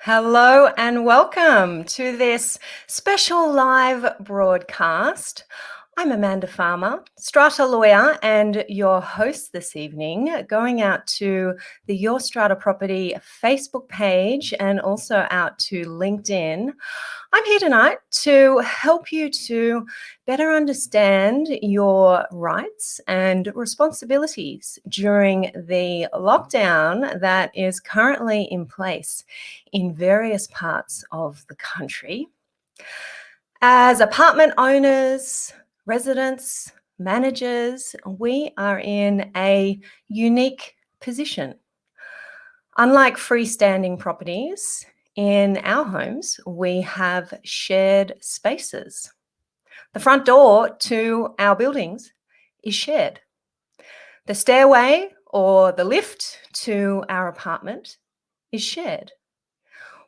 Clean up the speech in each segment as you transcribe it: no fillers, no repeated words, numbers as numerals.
Hello and welcome to this special live broadcast. I'm Amanda Farmer, Strata lawyer and your host this evening, going out to the Your Strata Property Facebook page and also out to LinkedIn. I'm here tonight to help you to better understand your rights and responsibilities during the lockdown that is currently in place in various parts of the country. As apartment owners, residents, managers, we are in a unique position. Unlike freestanding properties, in our homes, we have shared spaces. The front door to our buildings is shared. The stairway or the lift to our apartment is shared.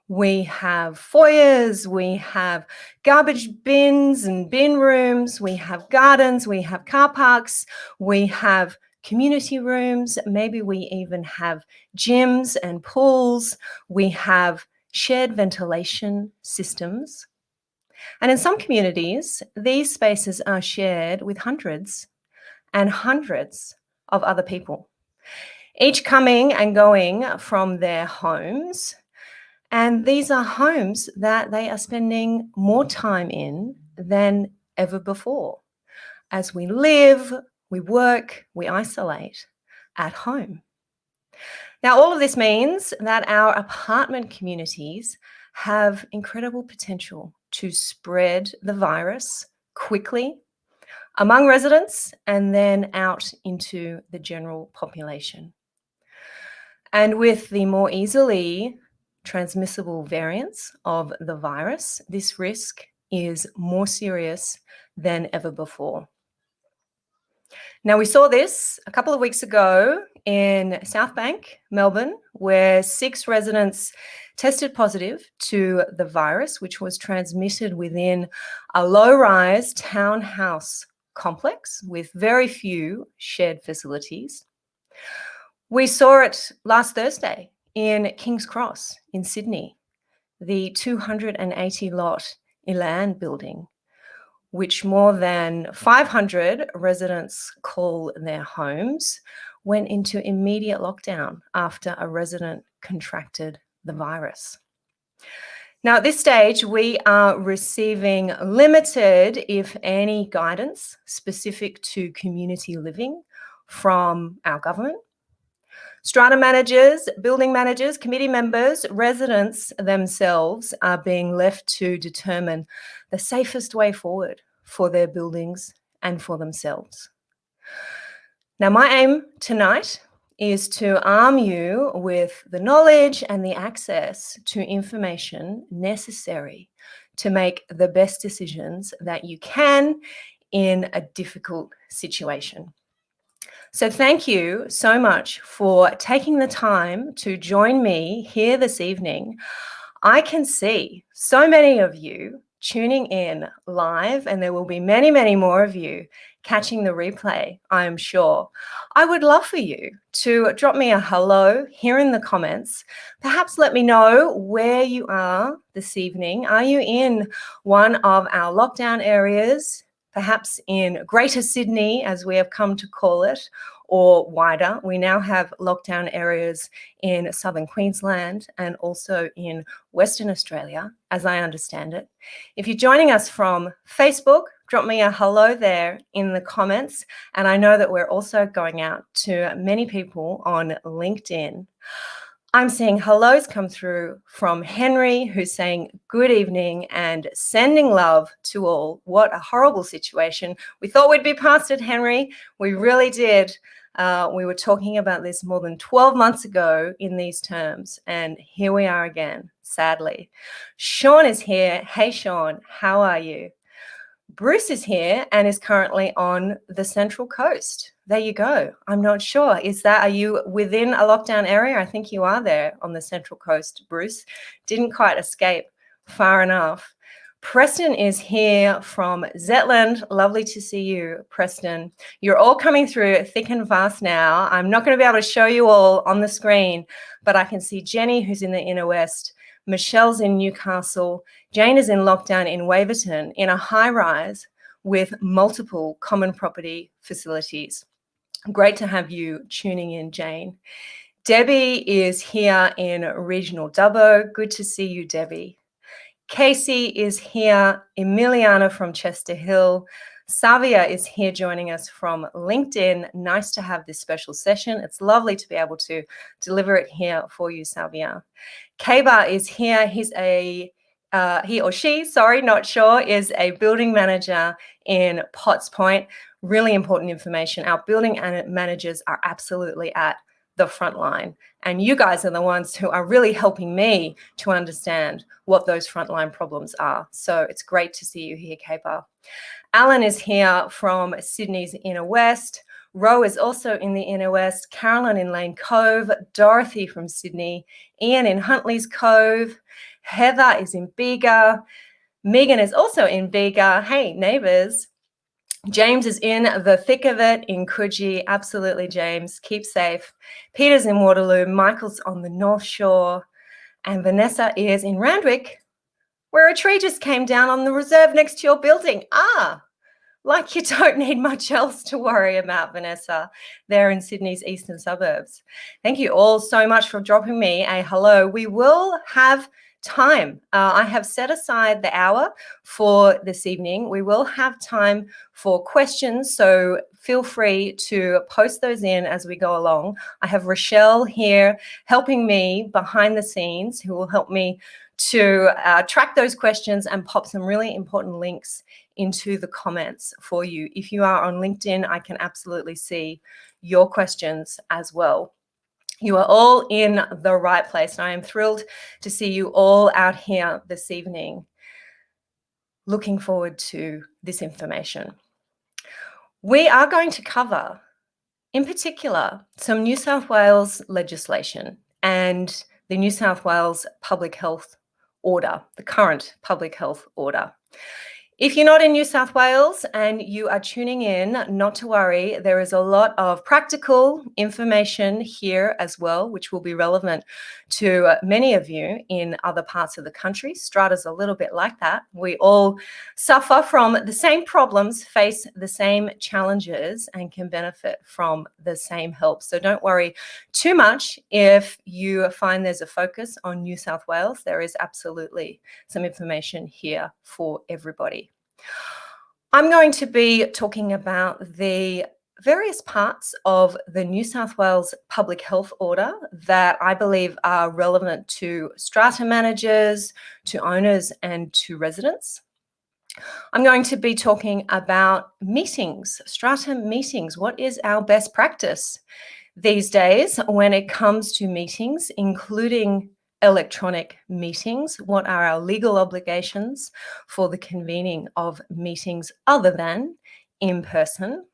We have foyers, we have garbage bins and bin rooms, we have gardens, we have car parks, we have community rooms, maybe we even have gyms and pools, we have shared ventilation systems. And in some communities, these spaces are shared with hundreds and hundreds of other people, each coming and going from their homes. And these are homes that they are spending more time in than ever before. As we live, we work, we isolate at home. Now, all of this means that our apartment communities have incredible potential to spread the virus quickly among residents and then out into the general population. And with the more easily transmissible variants of the virus, this risk is more serious than ever before. Now, we saw this a couple of weeks ago in South Bank, Melbourne, where 6 residents tested positive to the virus, which was transmitted within a low-rise townhouse complex with very few shared facilities. We saw it last Thursday in King's Cross in Sydney, the 280-lot Elan building, which more than 500 residents call their homes, went into immediate lockdown after a resident contracted the virus. Now, at this stage, we are receiving limited, if any, guidance specific to community living from our government. Strata managers, building managers, committee members, residents themselves are being left to determine the safest way forward for their buildings and for themselves. Now, my aim tonight is to arm you with the knowledge and the access to information necessary to make the best decisions that you can in a difficult situation. So thank you so much for taking the time to join me here this evening. I can see so many of you tuning in live, and there will be many, many more of you catching the replay, I am sure. I would love for you to drop me a hello here in the comments. Perhaps let me know where you are this evening. Are you in one of our lockdown areas? Perhaps in Greater Sydney, as we have come to call it, or wider. We now have lockdown areas in southern Queensland and also in Western Australia, as I understand it. If you're joining us from Facebook, drop me a hello there in the comments. And I know that we're also going out to many people on LinkedIn. I'm seeing hellos come through from Henry, who's saying good evening and sending love to all. What a horrible situation. We thought we'd be past it, Henry. We really did. We were talking about this more than 12 months ago in these terms, and here we are again, sadly. Sean is here. Hey, Sean, how are you? Bruce is here and is currently on the Central Coast. There you go. I'm not sure. Are you within a lockdown area? I think you are there on the Central Coast, Bruce. Didn't quite escape far enough. Preston is here from Zetland. Lovely to see you, Preston. You're all coming through thick and fast now. I'm not going to be able to show you all on the screen, but I can see Jenny, who's in the inner west. Michelle's in Newcastle. Jane is in lockdown in Waverton in a high-rise with multiple common property facilities. Great to have you tuning in, Jane. Debbie is here in regional Dubbo. Good to see you, Debbie. Casey is here, Emiliana from Chester Hill. Savia is here joining us from LinkedIn. Nice to have this special session. It's lovely to be able to deliver it here for you, Savia. Kaba is here. He's he or she, sorry, not sure, is a building manager in Potts Point. Really important information. Our building managers are absolutely at the front line. And you guys are the ones who are really helping me to understand what those frontline problems are. So it's great to see you here, Kaba. Alan is here from Sydney's Inner West. Ro is also in the Inner West. Carolyn in Lane Cove. Dorothy from Sydney. Ian in Huntley's Cove. Heather is in Bega. Megan is also in Bega. Hey, neighbours. James is in the thick of it in Coogee. Absolutely, James. Keep safe. Peter's in Waterloo. Michael's on the North Shore. And Vanessa is in Randwick, where a tree just came down on the reserve next to your building. Like you don't need much else to worry about, Vanessa, there in Sydney's eastern suburbs. Thank you all so much for dropping me a hello. We will have time. I have set aside the hour for this evening. We will have time for questions, so feel free to post those in as we go along. I have Rochelle here helping me behind the scenes, who will help me to track those questions and pop some really important links into the comments for you. If you are on LinkedIn, I can absolutely see your questions as well. You are all in the right place, and I am thrilled to see you all out here this evening. Looking forward to this information. We are going to cover, in particular, some New South Wales legislation and the New South Wales Public Health Order, the current Public Health Order. If you're not in New South Wales and you are tuning in, not to worry, there is a lot of practical information here as well, which will be relevant to many of you in other parts of the country. Strata's a little bit like that. We all suffer from the same problems, face the same challenges, and can benefit from the same help. So don't worry too much if you find there's a focus on New South Wales. There is absolutely some information here for everybody. I'm going to be talking about the various parts of the New South Wales Public Health Order that I believe are relevant to strata managers, to owners, and to residents. I'm going to be talking about meetings, strata meetings. What is our best practice these days when it comes to meetings, including electronic meetings? What are our legal obligations for the convening of meetings other than in person?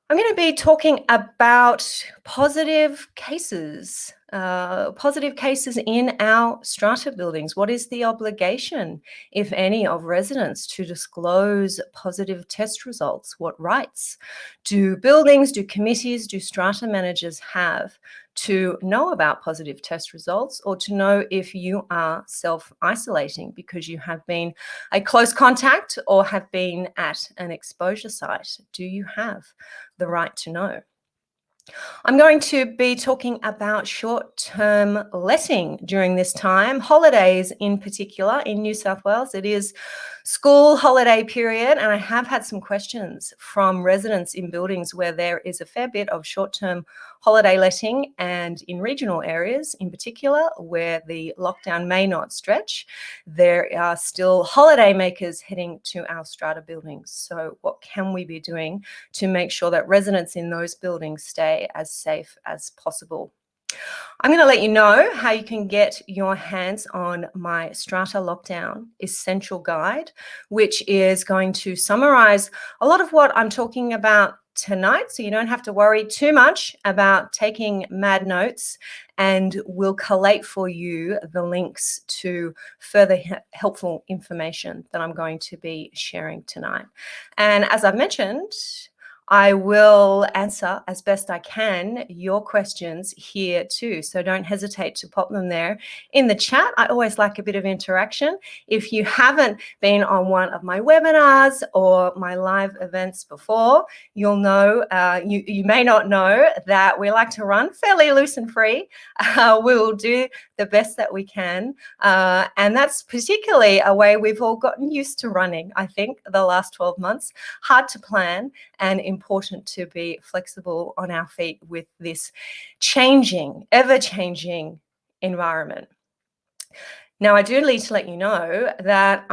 I'm going to be talking about positive cases in our strata buildings. What is the obligation, if any, of residents to disclose positive test results? What rights do buildings, do committees, do strata managers have to know about positive test results, or to know if you are self-isolating because you have been a close contact or have been at an exposure site? Do you have the right to know? I'm going to be talking about short-term letting during this time, holidays in particular in New South Wales. It is school holiday period, and I have had some questions from residents in buildings where there is a fair bit of short-term holiday letting, and in regional areas in particular where the lockdown may not stretch, there are still holiday makers heading to our strata buildings. So what can we be doing to make sure that residents in those buildings stay as safe as possible? I'm going to let you know how you can get your hands on my Strata Lockdown Essential Guide, which is going to summarize a lot of what I'm talking about tonight, so you don't have to worry too much about taking mad notes, and we'll collate for you the links to further helpful information that I'm going to be sharing tonight. And as I've mentioned, I will answer as best I can your questions here too. So don't hesitate to pop them there in the chat. I always like a bit of interaction. If you haven't been on one of my webinars or my live events before, you'll know, you may not know that we like to run fairly loose and free. We will do the best that we can. And that's particularly a way we've all gotten used to running, I think, the last 12 months. Hard to plan and important to be flexible on our feet with this changing, ever-changing environment. Now, I do need to let you know that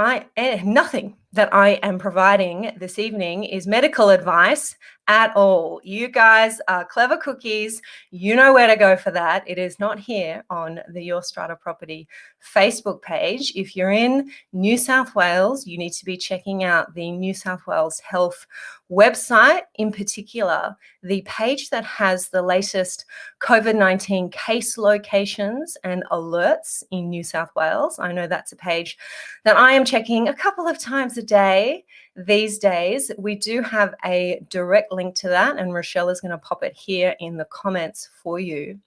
nothing that I am providing this evening is medical advice at all. You guys are clever cookies. You know where to go for that. It is not here on the Your Strata Property Facebook page. If you're in New South Wales, you need to be checking out the New South Wales Health website, in particular, the page that has the latest COVID-19 case locations and alerts in New South Wales. I know that's a page that I am checking a couple of times a day these days. We do have a direct link to that, and Rochelle is going to pop it here in the comments for you.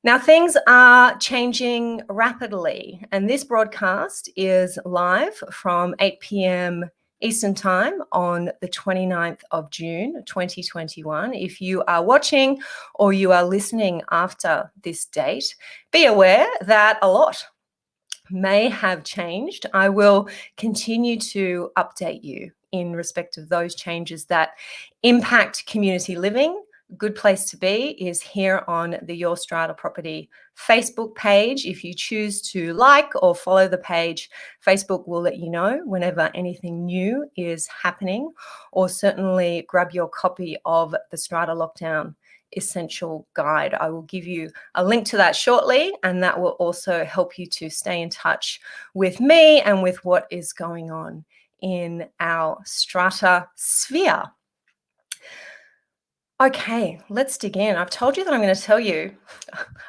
Now, things are changing rapidly, and this broadcast is live from 8 p.m. Eastern Time on the 29th of June, 2021. If you are watching or you are listening after this date, be aware that a lot may have changed. I will continue to update you in respect of those changes that impact community living. Good place to be is here on the Your Strata Property Facebook page. If you choose to like or follow the page, Facebook will let you know whenever anything new is happening, or certainly grab your copy of the Strata Lockdown Essential Guide. I will give you a link to that shortly, and that will also help you to stay in touch with me and with what is going on in our Strata sphere. Okay, let's dig in. I've told you that I'm going to tell you,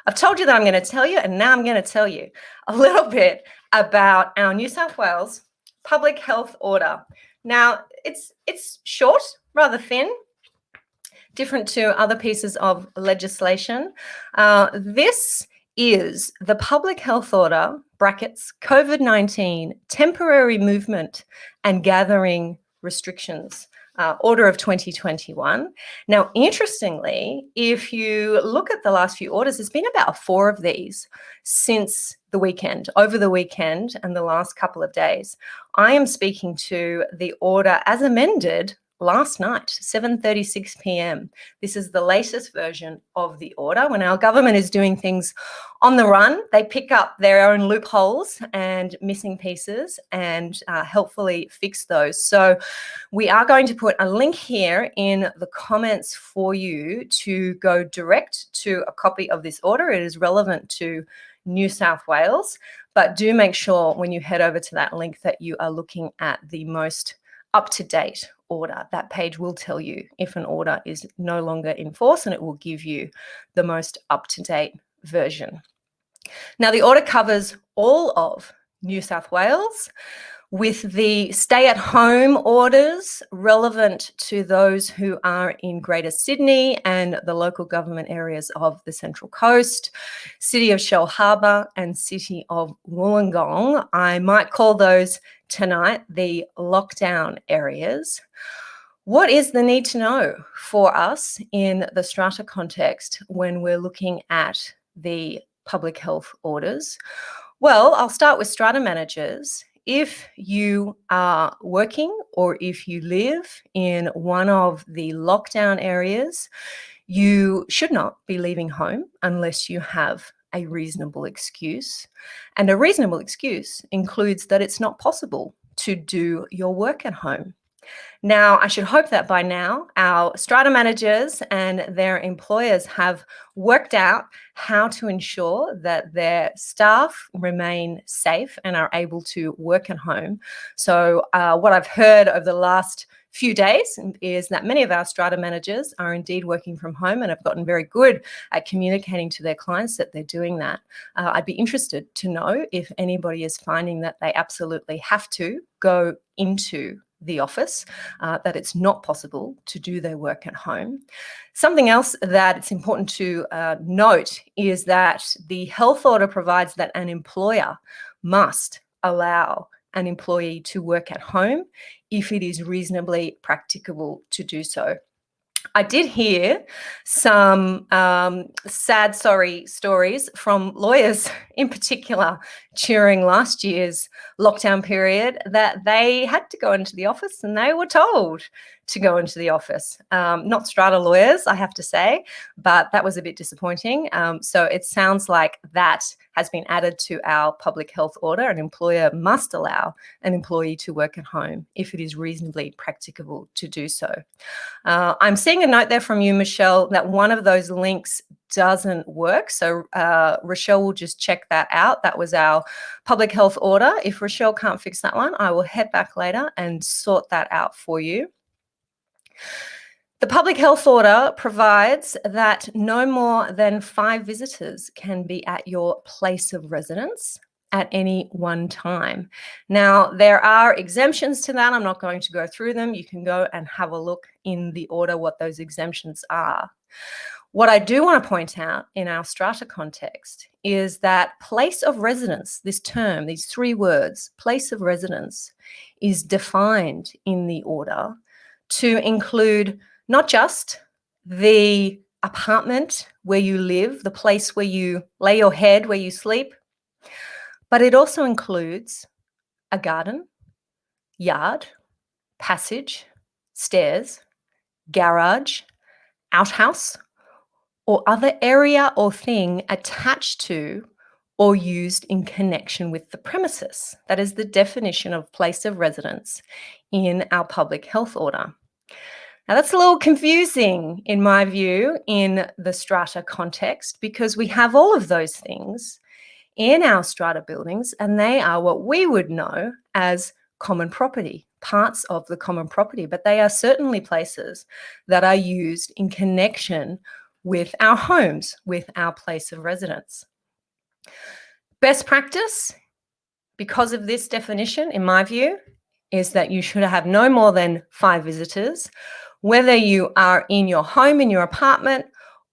and now I'm going to tell you a little bit about our New South Wales Public Health Order. Now, it's short, rather thin, different to other pieces of legislation. This is the Public Health Order, brackets, COVID-19, temporary movement and gathering restrictions. Order of 2021. Now, interestingly, if you look at the last few orders, there's been about 4 of these since the weekend, over the weekend and the last couple of days. I am speaking to the order as amended last night, 7:36 p.m. This is the latest version of the order. When our government is doing things on the run, they pick up their own loopholes and missing pieces and helpfully fix those. So we are going to put a link here in the comments for you to go direct to a copy of this order. It is relevant to New South Wales, but do make sure when you head over to that link that you are looking at the most up-to-date order. That page will tell you if an order is no longer in force, and it will give you the most up-to-date version. Now, the order covers all of New South Wales, with the stay-at-home orders relevant to those who are in Greater Sydney and the local government areas of the Central Coast, City of Shellharbour and City of Wollongong. I might call those tonight the lockdown areas. What is the need to know for us in the Strata context when we're looking at the public health orders? Well, I'll start with Strata managers. If you are working or if you live in one of the lockdown areas, you should not be leaving home unless you have a reasonable excuse. And a reasonable excuse includes that it's not possible to do your work at home. Now, I should hope that by now our strata managers and their employers have worked out how to ensure that their staff remain safe and are able to work at home. So, what I've heard over the last few days is that many of our strata managers are indeed working from home and have gotten very good at communicating to their clients that they're doing that. I'd be interested to know if anybody is finding that they absolutely have to go into the office, that it's not possible to do their work at home. Something else that it's important to note is that the health order provides that an employer must allow an employee to work at home if it is reasonably practicable to do so. I did hear some sad, sorry stories from lawyers in particular during last year's lockdown period that they had to go into the office and they were told to go into the office. Not strata lawyers, I have to say, but that was a bit disappointing. So it sounds like that has been added to our public health order. An employer must allow an employee to work at home if it is reasonably practicable to do so. I'm seeing a note there from you, Michelle, that one of those links doesn't work. So Rochelle will just check that out. That was our public health order. If Rochelle can't fix that one, I will head back later and sort that out for you. The public health order provides that no more than 5 visitors can be at your place of residence at any one time. Now, there are exemptions to that. I'm not going to go through them. You can go and have a look in the order what those exemptions are. What I do want to point out in our strata context is that place of residence, this term, these 3 words, place of residence, is defined in the order to include not just the apartment where you live, the place where you lay your head, where you sleep, but it also includes a garden, yard, passage, stairs, garage, outhouse, or other area or thing attached to or used in connection with the premises. That is the definition of place of residence in our public health order. Now, that's a little confusing, in my view, in the strata context, because we have all of those things in our strata buildings, and they are what we would know as common property, parts of the common property, but they are certainly places that are used in connection with our homes, with our place of residence. Best practice, because of this definition, in my view, is that you should have no more than 5 visitors, whether you are in your home, in your apartment,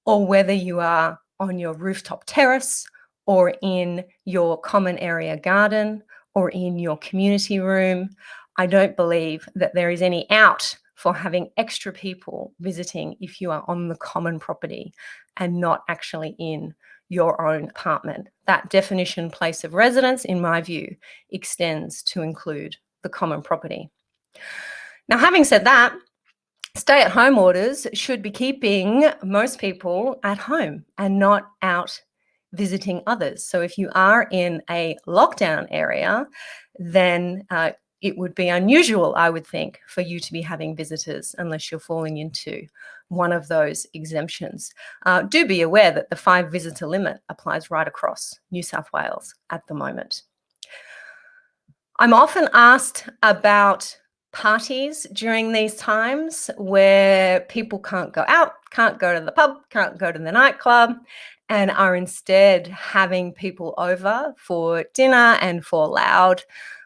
or whether you are on your rooftop terrace, or in your common area garden, or in your community room. I don't believe that there is any out for having extra people visiting if you are on the common property and not actually in your own apartment. That definition, place of residence, in my view, extends to include the common property. Now, having said that, stay-at-home orders should be keeping most people at home and not out visiting others. So if you are in a lockdown area, then it would be unusual, I would think, for you to be having visitors unless you're falling into one of those exemptions. Do be aware that the 5 visitor limit applies right across New South Wales at the moment. I'm often asked about parties during these times where people can't go out, can't go to the pub, can't go to the nightclub, and are instead having people over for dinner and for loud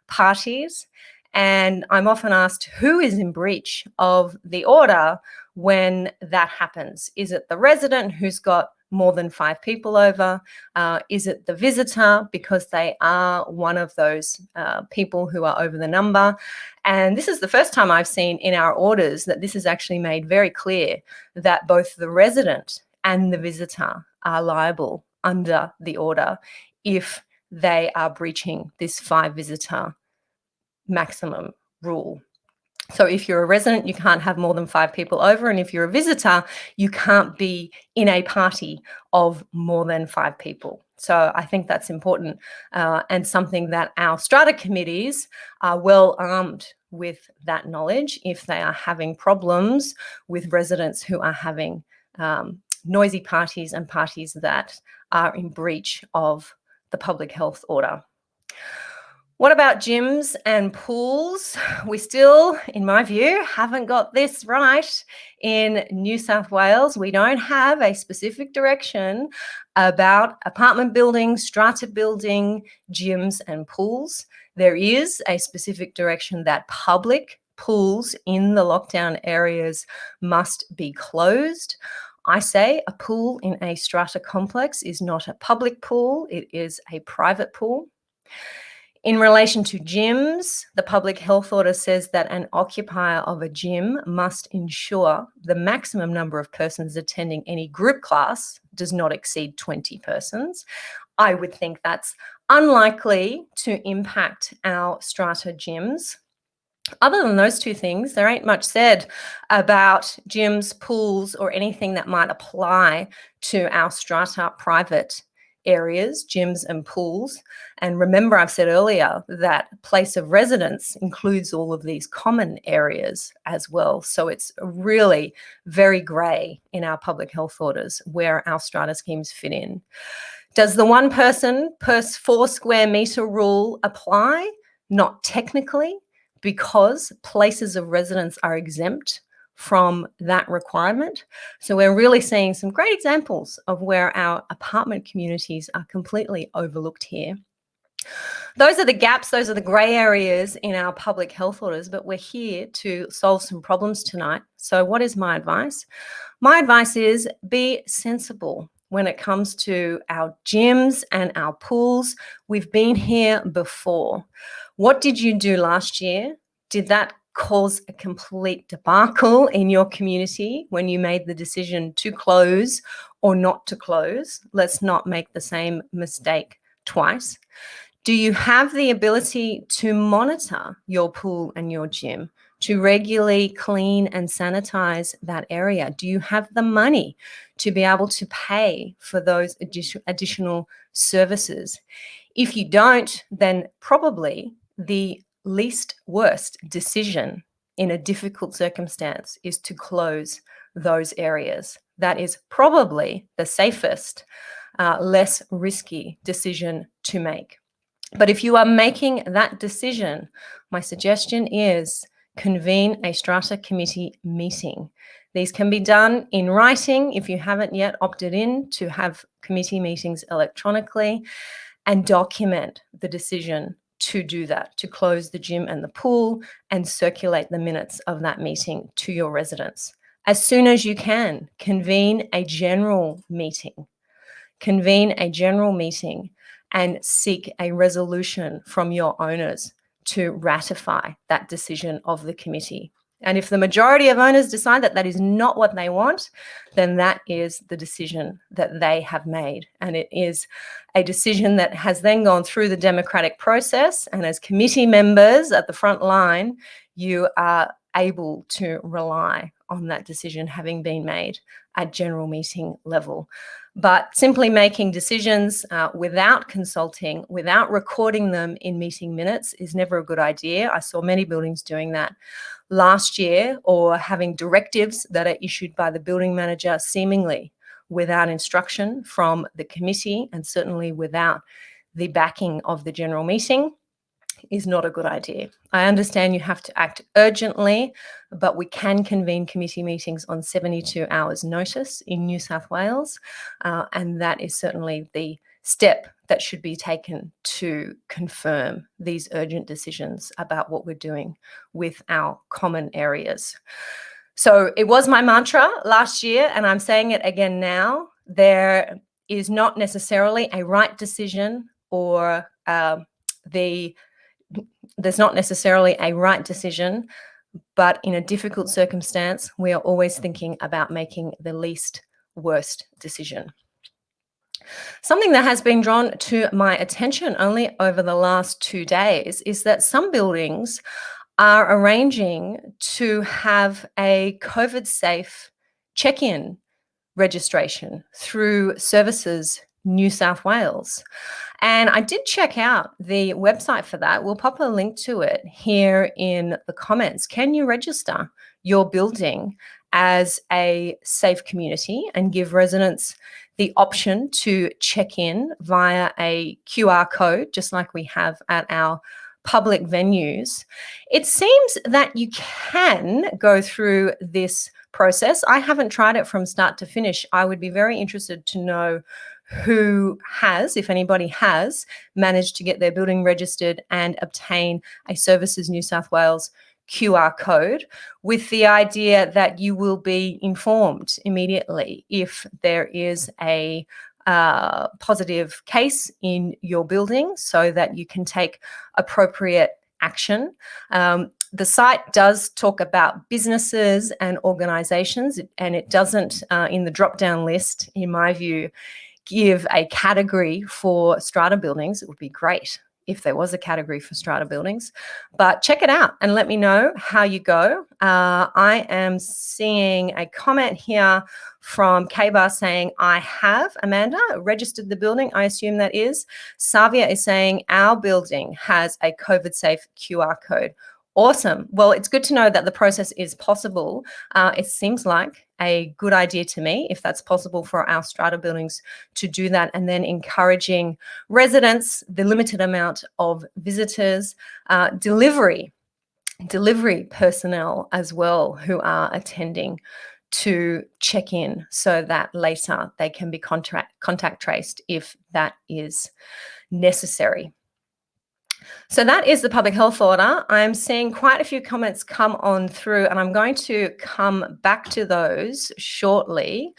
parties. And I'm often asked, who is in breach of the order when that happens? Is it the resident who's got more than 5 people over? Is it the visitor because they are one of those people who are over the number? And this is the first time I've seen in our orders that this is actually made very clear that both the resident and the visitor are liable under the order if they are breaching this 5 visitor maximum rule. So if you're a resident, you can't have more than 5 people over. And if you're a visitor, you can't be in a party of more than 5 people. So I think that's important and something that our strata committees are well armed with that knowledge if they are having problems with residents who are having noisy parties and parties that are in breach of the public health order. What about gyms and pools? We still, in my view, haven't got this right in New South Wales. We don't have a specific direction about apartment buildings, strata building, gyms and pools. There is a specific direction that public pools in the lockdown areas must be closed. I say a pool in a strata complex is not a public pool, it is a private pool. In relation to gyms, the public health order says that an occupier of a gym must ensure the maximum number of persons attending any group class does not exceed 20 persons. I would think that's unlikely to impact our strata gyms. Other than those two things, there ain't much said about gyms, pools, or anything that might apply to our strata private areas, gyms and pools. And remember, I've said earlier that place of residence includes all of these common areas as well. So it's really very grey in our public health orders where our strata schemes fit in. Does the 1 person per 4 square metre rule apply? Not technically, because places of residence are exempt from that requirement. So we're really seeing some great examples of where our apartment communities are completely overlooked here. Those are the gaps, those are the grey areas in our public health orders, but we're here to solve some problems tonight. So what is my advice? My advice is be sensible when it comes to our gyms and our pools. We've been here before. What did you do last year? Did that cause a complete debacle in your community when you made the decision to close or not to close? Let's not make the same mistake twice. Do you have the ability to monitor your pool and your gym, to regularly clean and sanitize that area? Do you have the money to be able to pay for those additional services? If you don't, then probably the least worst decision in a difficult circumstance is to close those areas. That is probably the safest, less risky decision to make. But if you are making that decision, my suggestion is convene a strata committee meeting. These can be done in writing if you haven't yet opted in to have committee meetings electronically, and document the decision to do that, to close the gym and the pool and circulate the minutes of that meeting to your residents. As soon as you can, convene a general meeting. Convene a general meeting and seek a resolution from your owners to ratify that decision of the committee. And if the majority of owners decide that that is not what they want, then that is the decision that they have made. And it is a decision that has then gone through the democratic process. And as committee members at the front line, you are able to rely on that decision having been made at general meeting level. But simply making decisions without consulting, without recording them in meeting minutes is never a good idea. I saw many buildings doing that last year, or having directives that are issued by the building manager seemingly without instruction from the committee, and certainly without the backing of the general meeting, is not a good idea. I understand you have to act urgently, but we can convene committee meetings on 72 hours notice in New South Wales, and that is certainly the step that should be taken to confirm these urgent decisions about what we're doing with our common areas. So it was my mantra last year, and I'm saying it again now. There is not necessarily a right decision, or there's not necessarily a right decision, but in a difficult circumstance, we are always thinking about making the least worst decision. Something that has been drawn to my attention only over the last 2 days is that some buildings are arranging to have a COVID-safe check-in registration through services New South Wales. And I did check out the website for that. We'll pop a link to it here in the comments. Can you register your building as a safe community and give residents the option to check in via a QR code, just like we have at our public venues? It seems that you can go through this process. I haven't tried it from start to finish. I would be very interested to know who has, if anybody has, managed to get their building registered and obtain a Services New South Wales QR code, with the idea that you will be informed immediately if there is a positive case in your building, so that you can take appropriate action. The site does talk about businesses and organisations, and it doesn't, in the drop-down list, in my view, give a category for strata buildings. It would be great if there was a category for strata buildings, but check it out and let me know how you go. I am seeing a comment here from K-Bar saying, I have, Amanda, registered the building. I assume that is. Savia is saying our building has a COVID safe QR code. Awesome. Well, it's good to know that the process is possible. It seems like a good idea to me, if that's possible for our strata buildings to do that, and then encouraging residents, the limited amount of visitors, delivery personnel as well who are attending to check in, so that later they can be contact traced if that is necessary. So that is the public health order. I'm seeing quite a few comments come on through, and I'm going to come back to those shortly.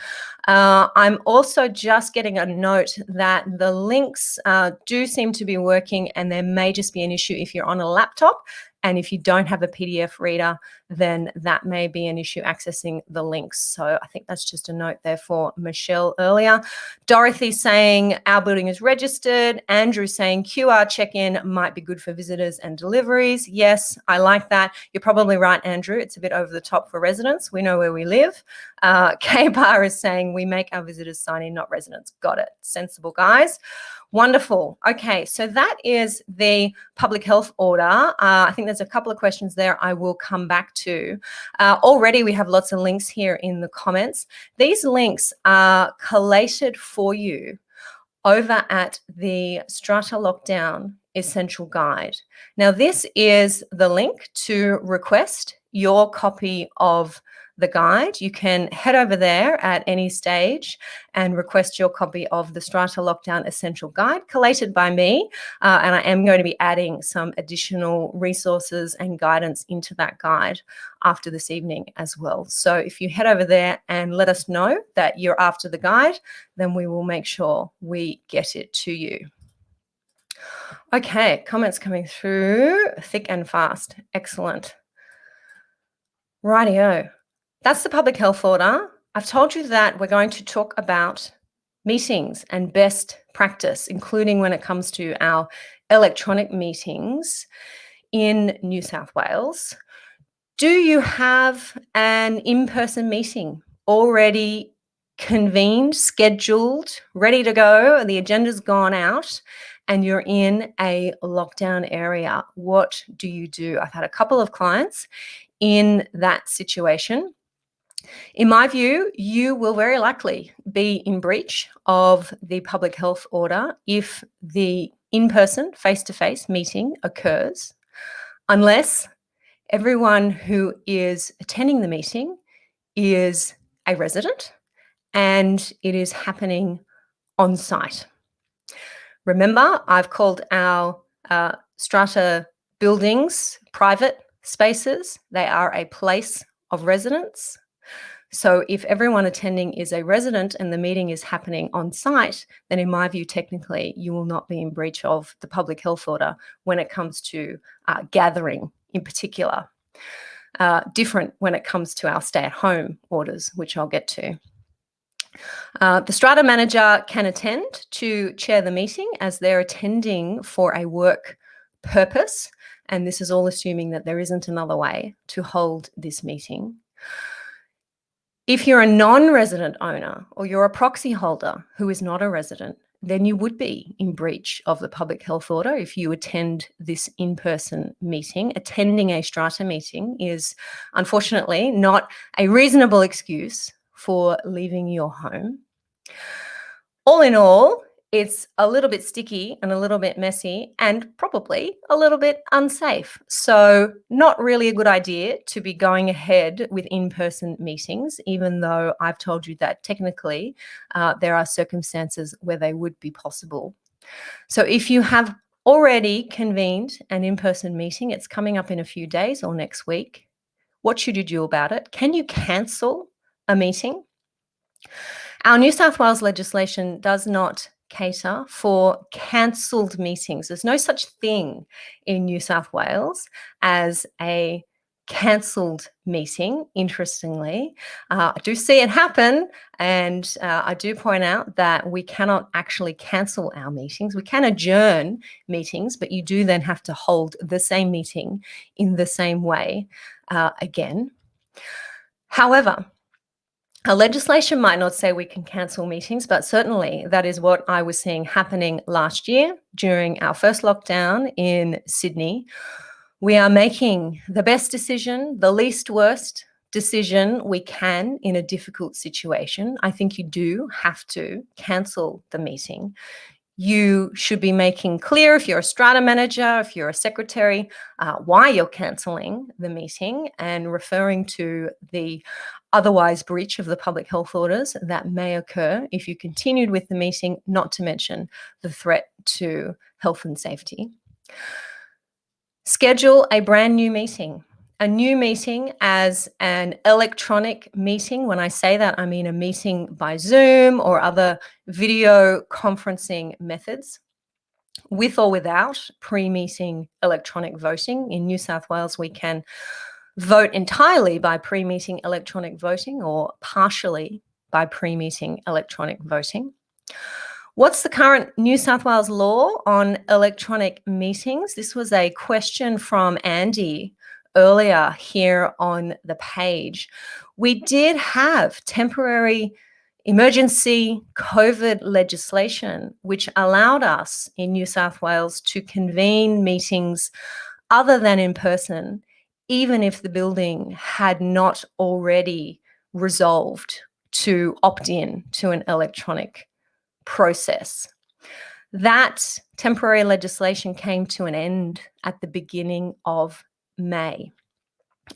I'm also just getting a note that the links do seem to be working, and there may just be an issue if you're on a laptop. And if you don't have a PDF reader, then that may be an issue accessing the links. So I think that's just a note there for Michelle earlier. Dorothy saying our building is registered. Andrew saying QR check-in might be good for visitors and deliveries. Yes, I like that. You're probably right, Andrew. It's a bit over the top for residents. We know where we live. K-Bar is saying we make our visitors sign in, not residents. Got it. Sensible, guys. Wonderful. Okay, so that is the public health order. I think there's a couple of questions there I will come back to. Already we have lots of links here in the comments. These links are collated for you over at the Strata Lockdown Essential Guide. Now, this is the link to request your copy of the guide. You can head over there at any stage and request your copy of the Strata Lockdown Essential Guide, collated by me, and I am going to be adding some additional resources and guidance into that guide after this evening as well. So if you head over there and let us know that you're after the guide, then we will make sure we get it to you. Okay, comments coming through thick and fast. Excellent. Rightio. That's the public health order. I've told you that we're going to talk about meetings and best practice, including when it comes to our electronic meetings in New South Wales. Do you have an in-person meeting already convened, scheduled, ready to go, and the agenda's gone out, and you're in a lockdown area? What do you do? I've had a couple of clients in that situation. In my view, you will very likely be in breach of the public health order if the in-person, face-to-face meeting occurs, unless everyone who is attending the meeting is a resident and it is happening on site. Remember, I've called our strata buildings private spaces. They are a place of residence. So if everyone attending is a resident and the meeting is happening on site, then in my view, technically, you will not be in breach of the public health order when it comes to gathering in particular. Different when it comes to our stay-at-home orders, which I'll get to. The strata manager can attend to chair the meeting as they're attending for a work purpose, and this is all assuming that there isn't another way to hold this meeting. If you're a non-resident owner or you're a proxy holder who is not a resident, then you would be in breach of the public health order if you attend this in-person meeting. Attending a Strata meeting is unfortunately not a reasonable excuse for leaving your home. All in all, it's a little bit sticky and a little bit messy and probably a little bit unsafe. So not really a good idea to be going ahead with in-person meetings, even though I've told you that technically there are circumstances where they would be possible. So if you have already convened an in-person meeting, it's coming up in a few days or next week, what should you do about it? Can you cancel a meeting? Our New South Wales legislation does not cater for cancelled meetings. There's no such thing in New South Wales as a cancelled meeting, interestingly. I do see it happen, and I do point out that we cannot actually cancel our meetings. We can adjourn meetings, but you do then have to hold the same meeting in the same way again. However, our legislation might not say we can cancel meetings, but certainly that is what I was seeing happening last year during our first lockdown in Sydney. We are making the best decision, the least worst decision we can in a difficult situation. I think you do have to cancel the meeting. You should be making clear, if you're a strata manager, if you're a secretary, why you're cancelling the meeting and referring to the otherwise breach of the public health orders that may occur if you continued with the meeting, not to mention the threat to health and safety. Schedule a brand new meeting. A new meeting as an electronic meeting. When I say that, I mean a meeting by Zoom or other video conferencing methods, with or without pre-meeting electronic voting. In New South Wales, we can vote entirely by pre-meeting electronic voting or partially by pre-meeting electronic voting. What's the current New South Wales law on electronic meetings? This was a question from Andy earlier here on the page. We did have temporary emergency COVID legislation, which allowed us in New South Wales to convene meetings other than in person, even if the building had not already resolved to opt in to an electronic process. That temporary legislation came to an end at the beginning of May.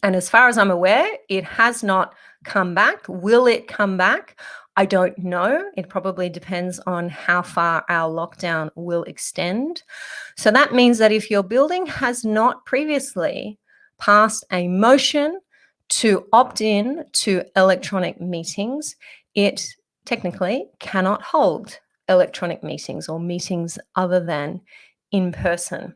And as far as I'm aware, it has not come back. Will it come back? I don't know. It probably depends on how far our lockdown will extend. So that means that if your building has not previously passed a motion to opt in to electronic meetings, it technically cannot hold electronic meetings or meetings other than in person.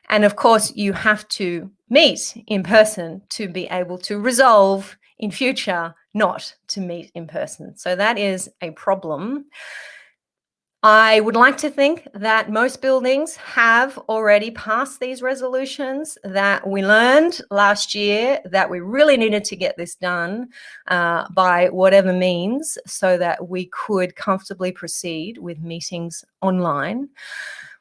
And of course, you have to meet in person to be able to resolve in future not to meet in person. So that is a problem. I would like to think that most buildings have already passed these resolutions, that we learned last year that we really needed to get this done by whatever means so that we could comfortably proceed with meetings online.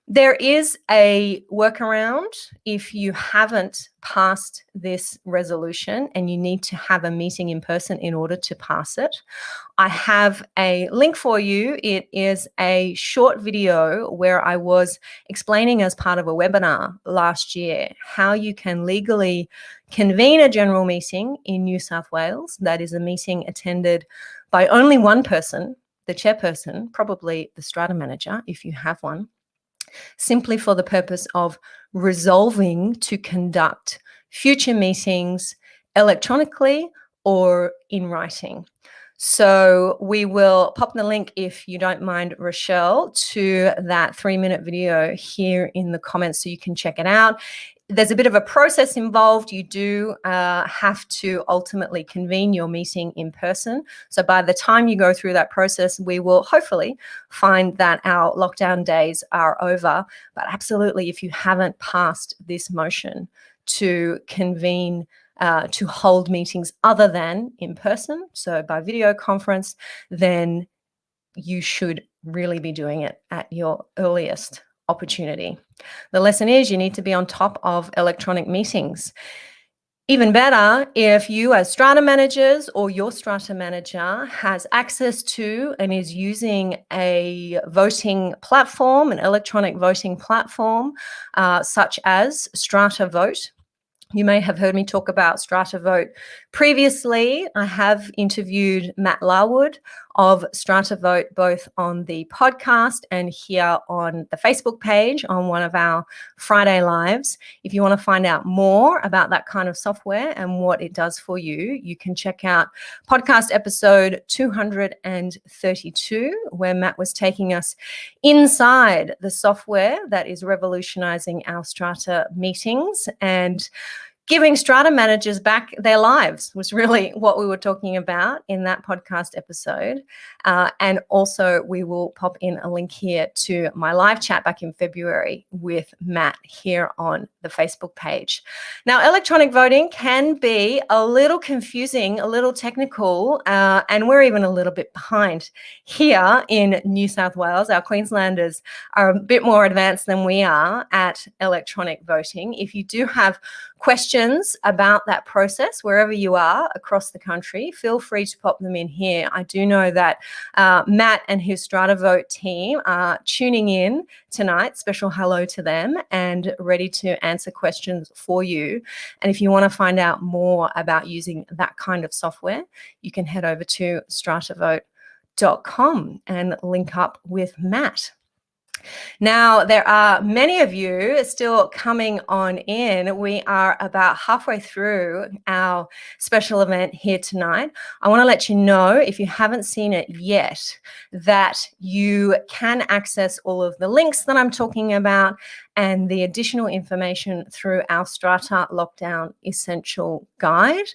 There is a workaround if you haven't passed this resolution and you need to have a meeting in person in order to pass it. I have a link for you. It is a short video where I was explaining as part of a webinar last year how you can legally convene a general meeting in New South Wales. That is a meeting attended by only one person, the chairperson, probably the strata manager if you have one, simply for the purpose of resolving to conduct future meetings electronically or in writing. So we will pop the link, if you don't mind, Rochelle, to that 3-minute video here in the comments so you can check it out. There's a bit of a process involved. You do have to ultimately convene your meeting in person. So by the time you go through that process, we will hopefully find that our lockdown days are over. But absolutely, if you haven't passed this motion to convene, to hold meetings other than in person, so by video conference, then you should really be doing it at your earliest opportunity. The lesson is you need to be on top of electronic meetings. Even better, if you as Strata managers or your Strata manager has access to and is using a voting platform, an electronic voting platform, such as Strata Vote. You may have heard me talk about Strata Vote previously. I have interviewed Matt Larwood of Strata Vote both on the podcast and here on the Facebook page on one of our Friday lives. If you want to find out more about that kind of software and what it does for you, you can check out podcast episode 232, where Matt was taking us inside the software that is revolutionizing our Strata meetings and giving Strata managers back their lives was really what we were talking about in that podcast episode. And also we will pop in a link here to my live chat back in February with Matt here on the Facebook page. Now, electronic voting can be a little confusing, a little technical, and we're even a little bit behind here in New South Wales. Our Queenslanders are a bit more advanced than we are at electronic voting. If you do have questions about that process, wherever you are across the country, feel free to pop them in here. I do know that Matt and his Strata Vote team are tuning in tonight. Special hello to them and ready to answer questions for you. And if you want to find out more about using that kind of software, you can head over to stratavote.com and link up with Matt. Now, there are many of you still coming on in. We are about halfway through our special event here tonight. I want to let you know, if you haven't seen it yet, that you can access all of the links that I'm talking about and the additional information through our Strata Lockdown Essential Guide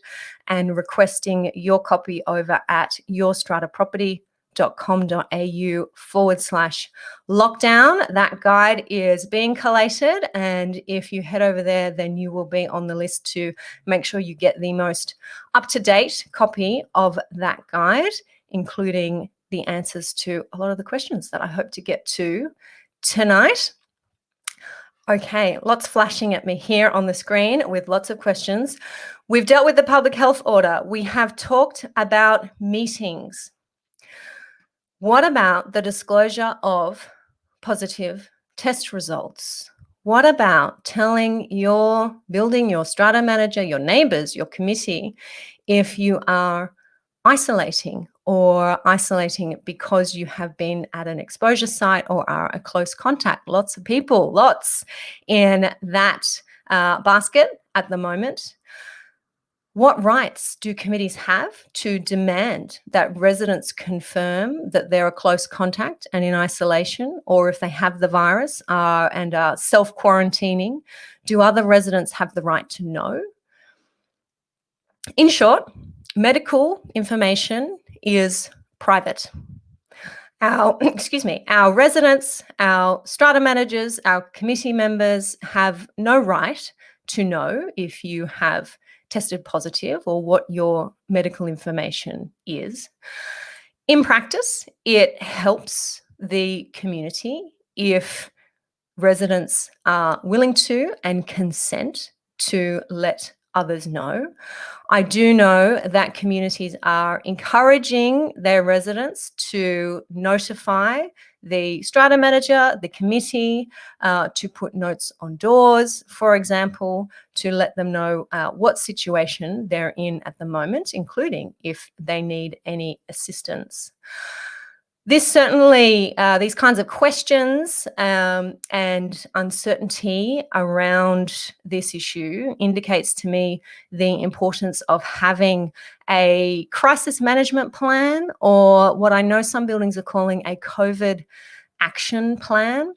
and requesting your copy over at yourstrataproperty.com.au/lockdown. That guide is being collated, and if you head over there, then you will be on the list to make sure you get the most up-to-date copy of that guide, including the answers to a lot of the questions that I hope to get to tonight. Okay, lots flashing at me here on the screen with lots of questions. We've dealt with the public health order. We have talked about meetings. What about the disclosure of positive test results? What about telling your building, your Strata manager, your neighbours, your committee, if you are isolating because you have been at an exposure site or are a close contact? Lots of people, lots in that basket at the moment. What rights do committees have to demand that residents confirm that they're a close contact and in isolation, or if they have the virus and are self-quarantining? Do other residents have the right to know? In short, medical information is private. Our residents, our Strata managers, our committee members have no right to know if you have tested positive or what your medical information is. In practice, it helps the community if residents are willing to and consent to let others know. I do know that communities are encouraging their residents to notify the Strata manager, the committee, to put notes on doors, for example, to let them know what situation they're in at the moment, including if they need any assistance. This certainly, these kinds of questions and uncertainty around this issue indicates to me the importance of having a crisis management plan, or what I know some buildings are calling a COVID action plan.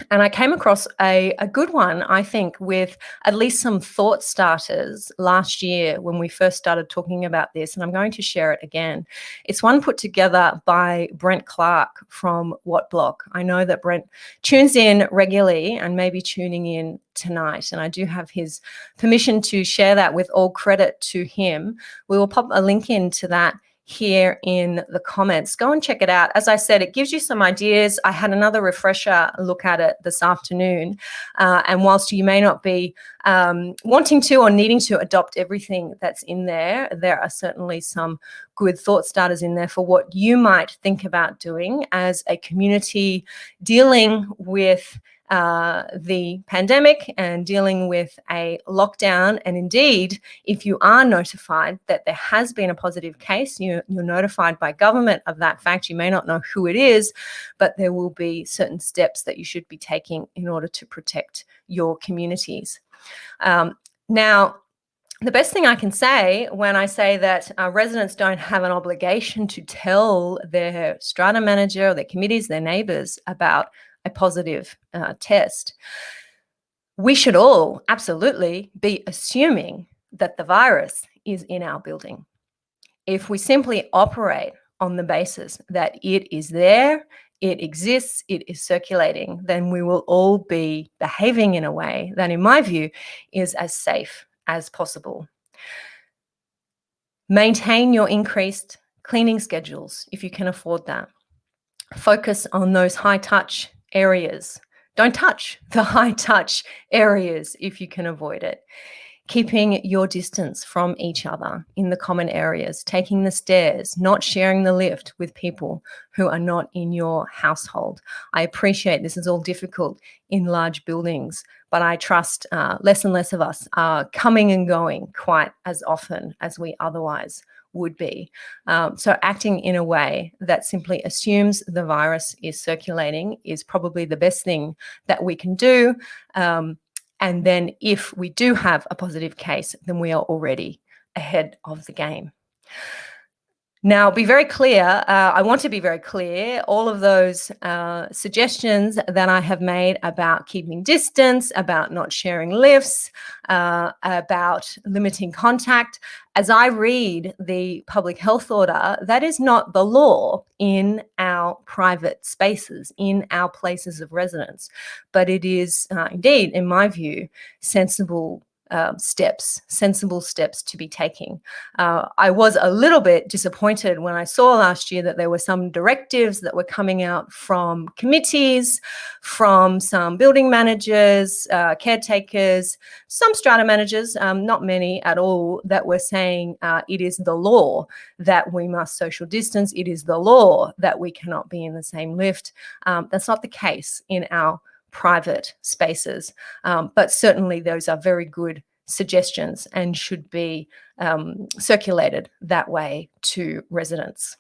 And I came across a good one, I think, with at least some thought starters last year when we first started talking about this, and I'm going to share it again. It's one put together by Brent Clark from What Block. I know that Brent tunes in regularly and may be tuning in tonight, and I do have his permission to share that with all credit to him. We will pop a link into that here in the comments. Go and check it out. As I said, it gives you some ideas. I had another refresher look at it this afternoon. And whilst you may not be wanting to or needing to adopt everything that's in there, there are certainly some good thought starters in there for what you might think about doing as a community dealing with the pandemic and dealing with a lockdown. And indeed, if you are notified that there has been a positive case, you're notified by government of that fact. You may not know who it is, but there will be certain steps that you should be taking in order to protect your communities. Now, the best thing I can say when I say that residents don't have an obligation to tell their strata manager or their committees, their neighbours about a positive test, we should all absolutely be assuming that the virus is in our building. If we simply operate on the basis that it is there, it exists, it is circulating, then we will all be behaving in a way that, in my view, is as safe as possible. Maintain your increased cleaning schedules if you can afford that. Focus on those high-touch areas. Don't touch the high-touch areas if you can avoid it. Keeping your distance from each other in the common areas, taking the stairs, not sharing the lift with people who are not in your household. I appreciate this is all difficult in large buildings, but I trust less and less of us are coming and going quite as often as we otherwise would be. So acting in a way that simply assumes the virus is circulating is probably the best thing that we can do. And then if we do have a positive case, then we are already ahead of the game. Now, be very clear, I want to be very clear, all of those suggestions that I have made about keeping distance, about not sharing lifts, about limiting contact, as I read the public health order, that is not the law in our private spaces, in our places of residence, but it is indeed, in my view, sensible steps to be taking. I was a little bit disappointed when I saw last year that there were some directives that were coming out from committees, from some building managers, caretakers, some strata managers, not many at all, that were saying it is the law that we must social distance. It is the law that we cannot be in the same lift. That's not the case in our private spaces, but certainly those are very good suggestions and should be circulated that way to residents.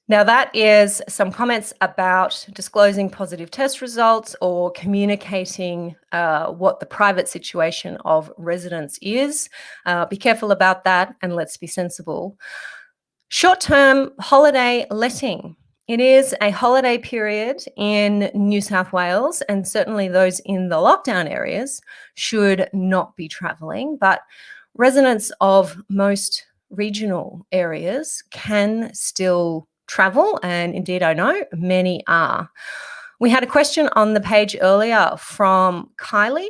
Now, that is some comments about disclosing positive test results or communicating what the private situation of residents is. Be careful about that, and let's be sensible. Short-term holiday letting. It is a holiday period in New South Wales, and certainly those in the lockdown areas should not be travelling, but residents of most regional areas can still travel, and indeed I know many are. We had a question on the page earlier from Kylie.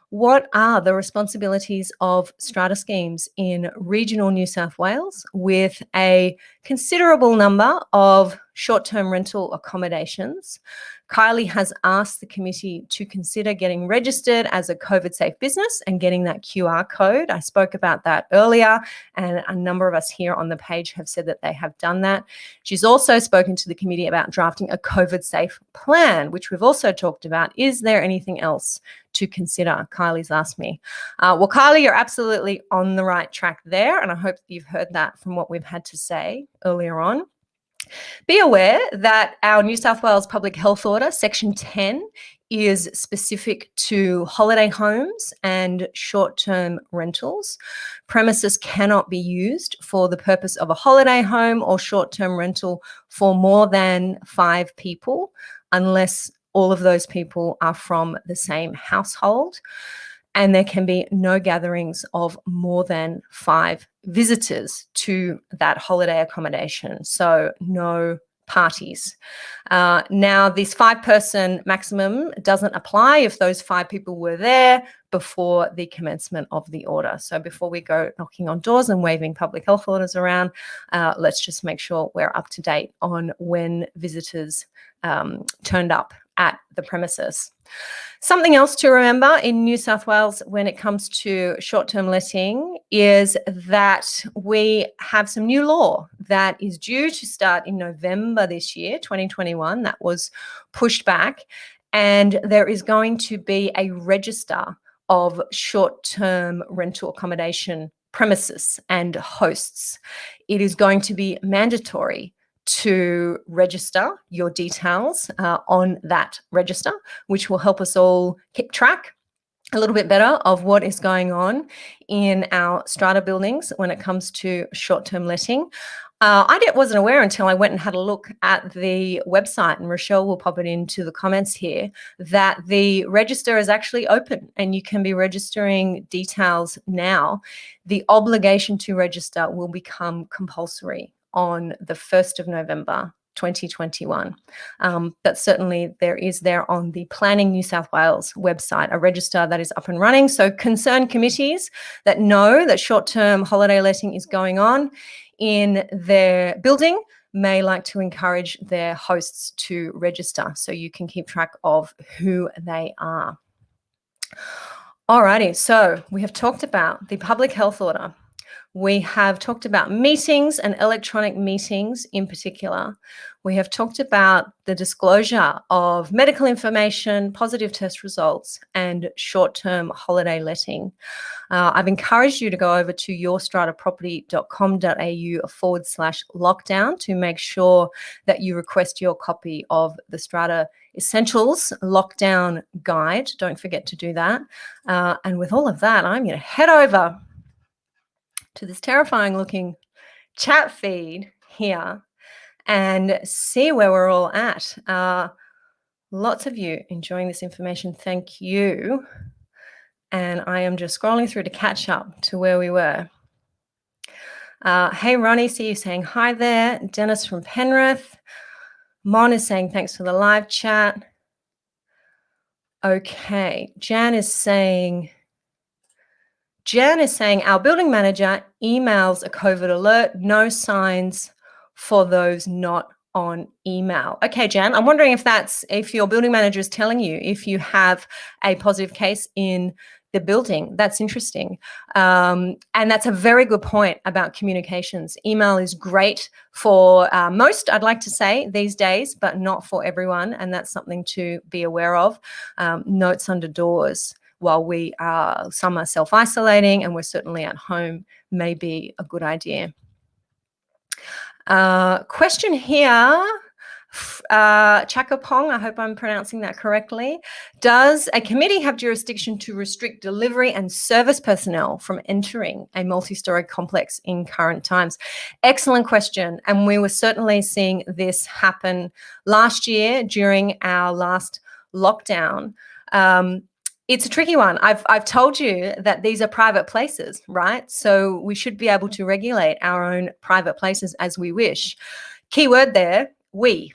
What are the responsibilities of strata schemes in regional New South Wales with a considerable number of short-term rental accommodations? Kylie has asked the committee to consider getting registered as a COVID-safe business and getting that QR code. I spoke about that earlier, and a number of us here on the page have said that they have done that. She's also spoken to the committee about drafting a COVID-safe plan, which we've also talked about. Is there anything else to consider? Kylie's asked me. Well, Kylie, you're absolutely on the right track there, and I hope you've heard that from what we've had to say earlier on. Be aware that our New South Wales Public Health Order, Section 10, is specific to holiday homes and short-term rentals. Premises cannot be used for the purpose of a holiday home or short-term rental for more than 5 people, unless all of those people are from the same household. And there can be no gatherings of more than 5 visitors to that holiday accommodation. So no parties. Now, this 5-person maximum doesn't apply if those 5 people were there before the commencement of the order. So before we go knocking on doors and waving public health orders around, let's just make sure we're up to date on when visitors turned up at the premises. Something else to remember in New South Wales when it comes to short-term letting is that we have some new law that is due to start in November this year, 2021. That was pushed back. And there is going to be a register of short-term rental accommodation premises and hosts. It is going to be mandatory to register your details on that register, which will help us all keep track a little bit better of what is going on in our strata buildings when it comes to short-term letting. I wasn't aware until I went and had a look at the website, and Rochelle will pop it into the comments here, that the register is actually open and you can be registering details now. The obligation to register will become compulsory on the 1st of November 2021. But certainly there is there on the Planning New South Wales website a register that is up and running. So concerned committees that know that short-term holiday letting is going on in their building may like to encourage their hosts to register so you can keep track of who they are. Alrighty, so we have talked about the public health order. We have talked about meetings and electronic meetings in particular. We have talked about the disclosure of medical information, positive test results, and short-term holiday letting. I've encouraged you to go over to yourstrataproperty.com.au/lockdown to make sure that you request your copy of the Strata Essentials Lockdown Guide. Don't forget to do that. And with all of that, I'm going to head over to this terrifying looking chat feed here and see where we're all at. Lots of you enjoying this information. Thank you. And I am just scrolling through to catch up to where we were. Hey, Ronnie, see you saying hi there. Dennis from Penrith. Mon is saying thanks for the live chat. Okay, Jan is saying our building manager emails a COVID alert, no signs for those not on email. Okay, Jan, I'm wondering if your building manager is telling you if you have a positive case in the building. That's interesting. And that's a very good point about communications. Email is great for most, I'd like to say, these days, but not for everyone. And that's something to be aware of. Notes under doors while some are self-isolating and we're certainly at home may be a good idea. Question here, Chakapong, I hope I'm pronouncing that correctly. Does a committee have jurisdiction to restrict delivery and service personnel from entering a multi-story complex in current times? Excellent question. And we were certainly seeing this happen last year during our last lockdown. It's a tricky one. I've told you that these are private places, right? So we should be able to regulate our own private places as we wish. Key word there, we.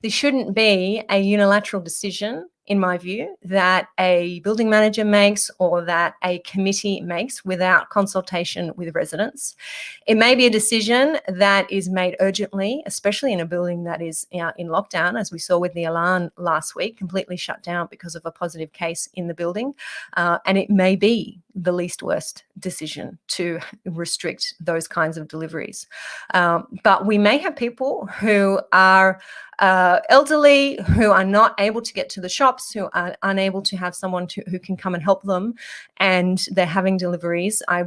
This shouldn't be a unilateral decision, in my view, that a building manager makes or that a committee makes without consultation with residents. It may be a decision that is made urgently, especially in a building that is in lockdown, as we saw with the Elan last week, completely shut down because of a positive case in the building. And it may be the least worst decision to restrict those kinds of deliveries. But we may have people who are elderly, who are not able to get to the shops, who are unable to have someone who can come and help them, and they're having deliveries. I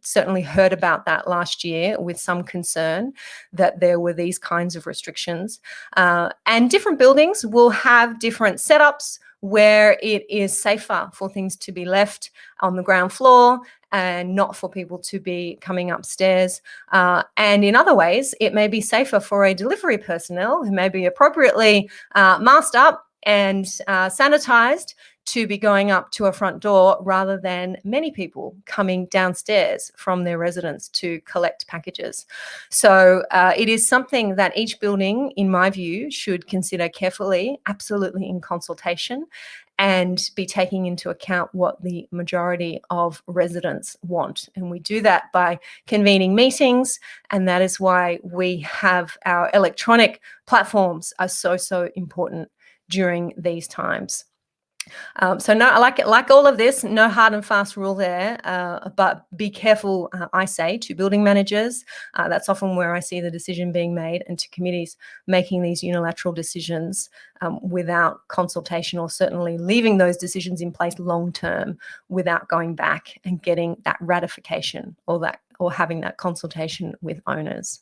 certainly heard about that last year with some concern that there were these kinds of restrictions. And different buildings will have different setups where it is safer for things to be left on the ground floor and not for people to be coming upstairs. And in other ways, it may be safer for a delivery personnel who may be appropriately masked up and sanitized to be going up to a front door rather than many people coming downstairs from their residence to collect packages. So it is something that each building, in my view, should consider carefully, absolutely in consultation, and be taking into account what the majority of residents want. And we do that by convening meetings, and that is why we have our electronic platforms are so important during these times. So no, like all of this, no hard and fast rule there, but be careful, I say, to building managers. That's often where I see the decision being made, and to committees making these unilateral decisions without consultation, or certainly leaving those decisions in place long term without going back and getting that ratification or having that consultation with owners.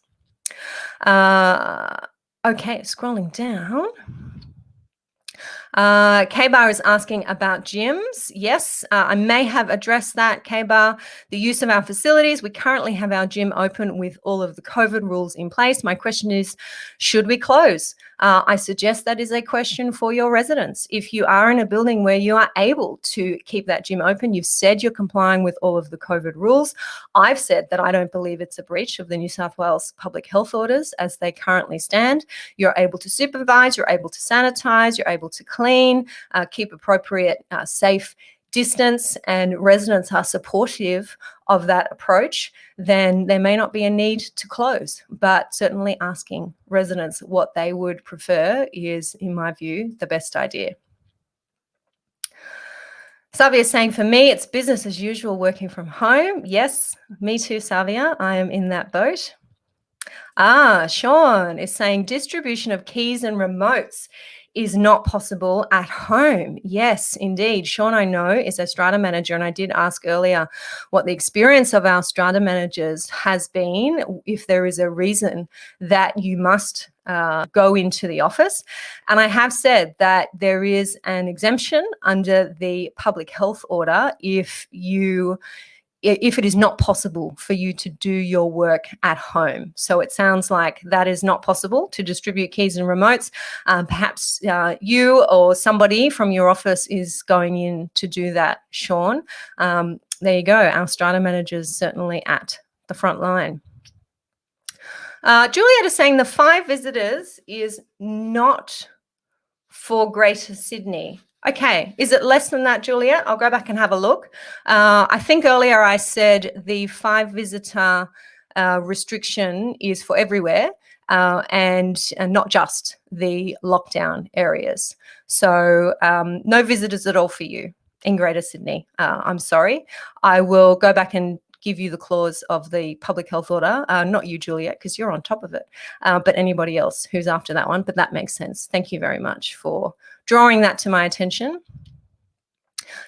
Okay, scrolling down. K-Bar is asking about gyms. Yes, I may have addressed that, K-Bar. The use of our facilities. We currently have our gym open with all of the COVID rules in place. My question is, should we close? I suggest that is a question for your residents. If you are in a building where you are able to keep that gym open, you've said you're complying with all of the COVID rules. I've said that I don't believe it's a breach of the New South Wales Public Health Orders as they currently stand. You're able to supervise, you're able to sanitize, you're able to clean, keep appropriate safe distance, and residents are supportive of that approach, then there may not be a need to close. But certainly asking residents what they would prefer is, in my view, the best idea. Savia is saying, for me, it's business as usual working from home. Yes, me too, Savia. I am in that boat. Sean is saying distribution of keys and remotes is not possible at home. Yes, indeed. Sean, I know, is a Strata manager, and I did ask earlier what the experience of our Strata managers has been, if there is a reason that you must go into the office. And I have said that there is an exemption under the public health order if it is not possible for you to do your work at home. So it sounds like that is not possible to distribute keys and remotes. Perhaps you or somebody from your office is going in to do that, Sean. There you go. Our Strata managers certainly at the front line. Juliet is saying the 5 visitors is not for Greater Sydney. Okay, is it less than that, Juliet? I'll go back and have a look. I think earlier I said the 5 visitor restriction is for everywhere and not just the lockdown areas. So no visitors at all for you in Greater Sydney. I'm sorry. I will go back and give you the clause of the public health order, not you, Juliet, because you're on top of it, but anybody else who's after that one. But that makes sense. Thank you very much for drawing that to my attention.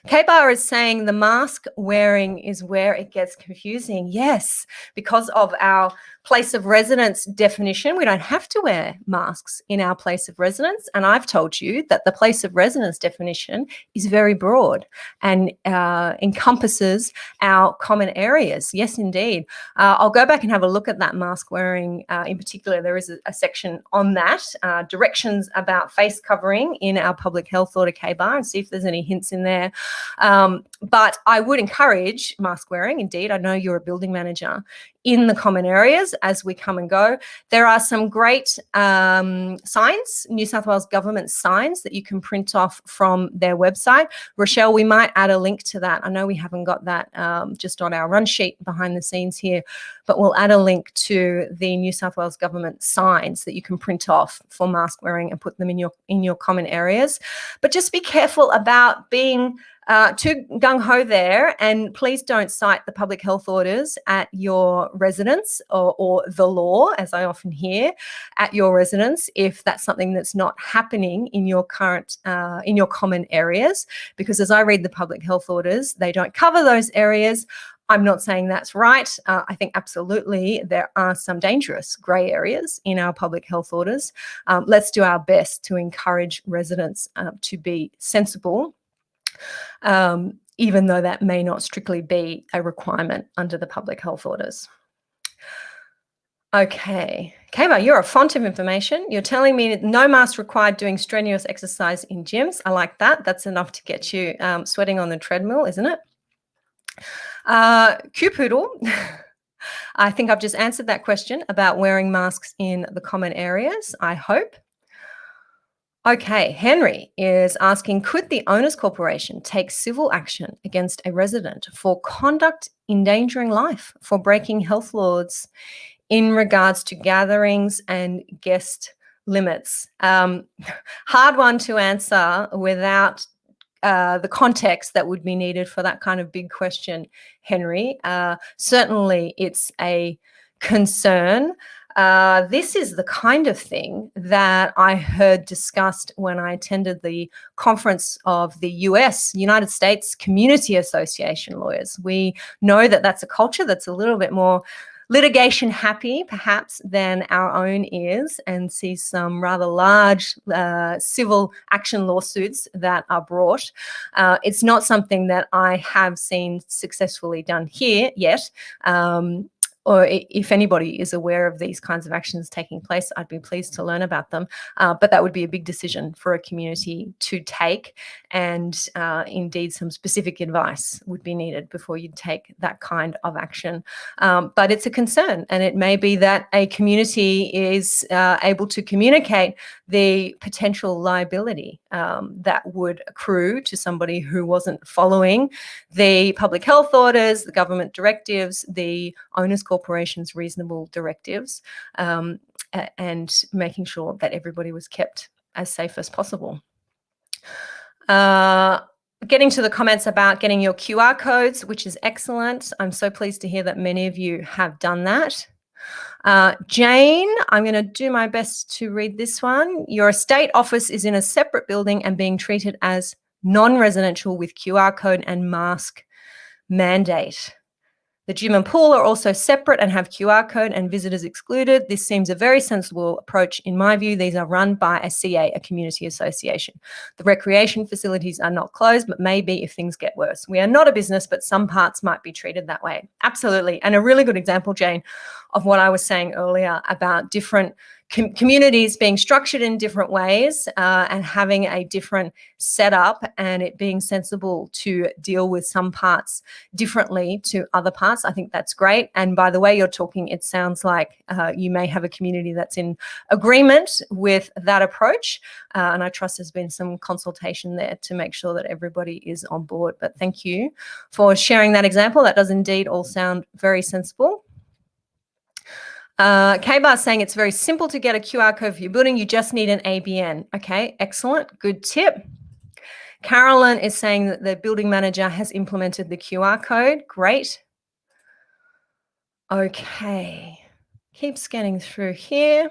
K-Bar is saying the mask wearing is where it gets confusing. Yes, because of our place of residence definition, we don't have to wear masks in our place of residence. And I've told you that the place of residence definition is very broad and encompasses our common areas. Yes, indeed. I'll go back and have a look at that mask wearing. In particular, there is a section on that, directions about face covering in our public health order, K-Bar, and see if there's any hints in there. But I would encourage mask wearing. Indeed, I know you're a building manager, in the common areas as we come and go. There are some great signs, New South Wales government signs that you can print off from their website. Rochelle, we might add a link to that. I know we haven't got that just on our run sheet behind the scenes here, but we'll add a link to the New South Wales government signs that you can print off for mask wearing and put them in your common areas. But just be careful about being too gung-ho there, and please don't cite the public health orders at your residence or the law, as I often hear, at your residence if that's something that's not happening in your current, in your common areas, because as I read the public health orders, they don't cover those areas. I'm not saying that's right. I think absolutely there are some dangerous grey areas in our public health orders. Let's do our best to encourage residents to be sensible, even though that may not strictly be a requirement under the public health orders. Okay. Kayla, you're a font of information. You're telling me no mask required doing strenuous exercise in gyms. I like that. That's enough to get you sweating on the treadmill, isn't it? Q Poodle. I think I've just answered that question about wearing masks in the common areas, I hope. Okay, Henry is asking, could the owners corporation take civil action against a resident for conduct endangering life, for breaking health laws in regards to gatherings and guest limits? Hard one to answer without the context that would be needed for that kind of big question, Henry. Certainly, it's a concern. This is the kind of thing that I heard discussed when I attended the conference of the United States Community Association lawyers. We know that that's a culture that's a little bit more litigation happy, perhaps, than our own is, and see some rather large civil action lawsuits that are brought. It's not something that I have seen successfully done here yet. Or if anybody is aware of these kinds of actions taking place, I'd be pleased to learn about them. But that would be a big decision for a community to take, and indeed some specific advice would be needed before you'd take that kind of action. But it's a concern, and it may be that a community is able to communicate the potential liability that would accrue to somebody who wasn't following the public health orders, the government directives, the owners corporation's reasonable directives, and making sure that everybody was kept as safe as possible. Getting to the comments about getting your QR codes, which is excellent. I'm so pleased to hear that many of you have done that. Jane, I'm going to do my best to read this one. Your estate office is in a separate building and being treated as non-residential with QR code and mask mandate. The gym and pool are also separate and have QR code and visitors excluded. This seems a very sensible approach in my view. These are run by a CA, a community association. The recreation facilities are not closed, but maybe if things get worse. We are not a business, but some parts might be treated that way. Absolutely. And a really good example, Jane, of what I was saying earlier about different communities being structured in different ways and having a different setup, and it being sensible to deal with some parts differently to other parts. I think that's great. And by the way you're talking, it sounds like you may have a community that's in agreement with that approach. And I trust there's been some consultation there to make sure that everybody is on board. But thank you for sharing that example. That does indeed all sound very sensible. K-Bar is saying it's very simple to get a QR code for your building. You just need an ABN. Okay, excellent. Good tip. Carolyn is saying that the building manager has implemented the QR code. Great. Okay. Keep scanning through here.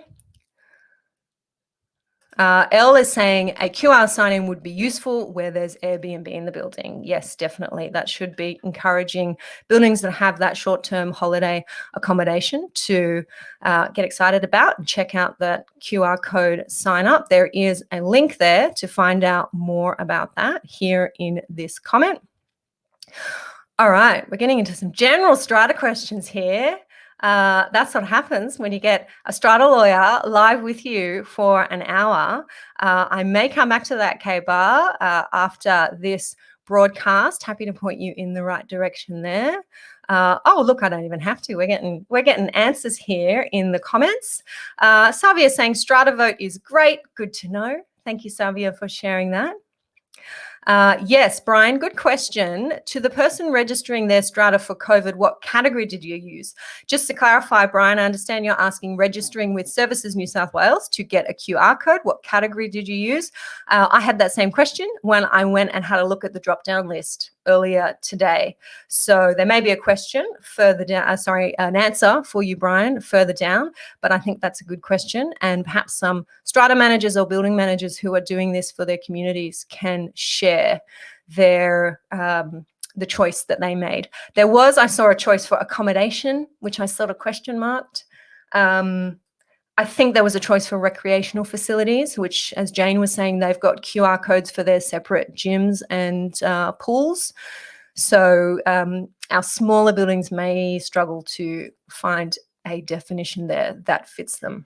Elle is saying a QR sign-in would be useful where there's Airbnb in the building. Yes, definitely. That should be encouraging buildings that have that short-term holiday accommodation to get excited about and check out that QR code sign up. There is a link there to find out more about that here in this comment. All right, we're getting into some general Strata questions here. That's what happens when you get a Strata lawyer live with you for an hour. I may come back to that, K-Bar, after this broadcast. Happy to point you in the right direction there. Oh, look, I don't even have to. We're getting answers here in the comments. Savia saying Strata vote is great. Good to know. Thank you, Savia, for sharing that. Yes, Brian, good question. To the person registering their Strata for COVID, what category did you use? Just to clarify, Brian, I understand you're asking registering with Services New South Wales to get a QR code. What category did you use? I had that same question when I went and had a look at the drop-down list earlier today. So there may be a question further down, an answer for you, Brian, further down, but I think that's a good question. And perhaps some Strata managers or building managers who are doing this for their communities can share their the choice that they made. I saw a choice for accommodation, which I sort of question marked. I think there was a choice for recreational facilities, which, as Jane was saying, they've got QR codes for their separate gyms and pools. So our smaller buildings may struggle to find a definition there that fits them.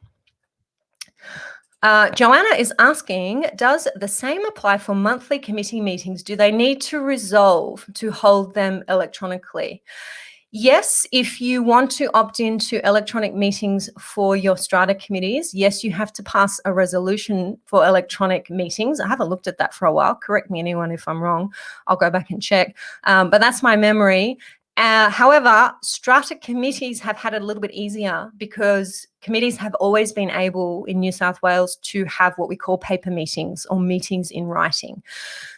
Joanna is asking, does the same apply for monthly committee meetings? Do they need to resolve to hold them electronically? Yes, if you want to opt into electronic meetings for your strata committees, yes, you have to pass a resolution for electronic meetings. I haven't looked at that for a while. Correct me, anyone, if I'm wrong. I'll go back and check. But that's my memory. However, strata committees have had it a little bit easier because committees have always been able in New South Wales to have what we call paper meetings or meetings in writing.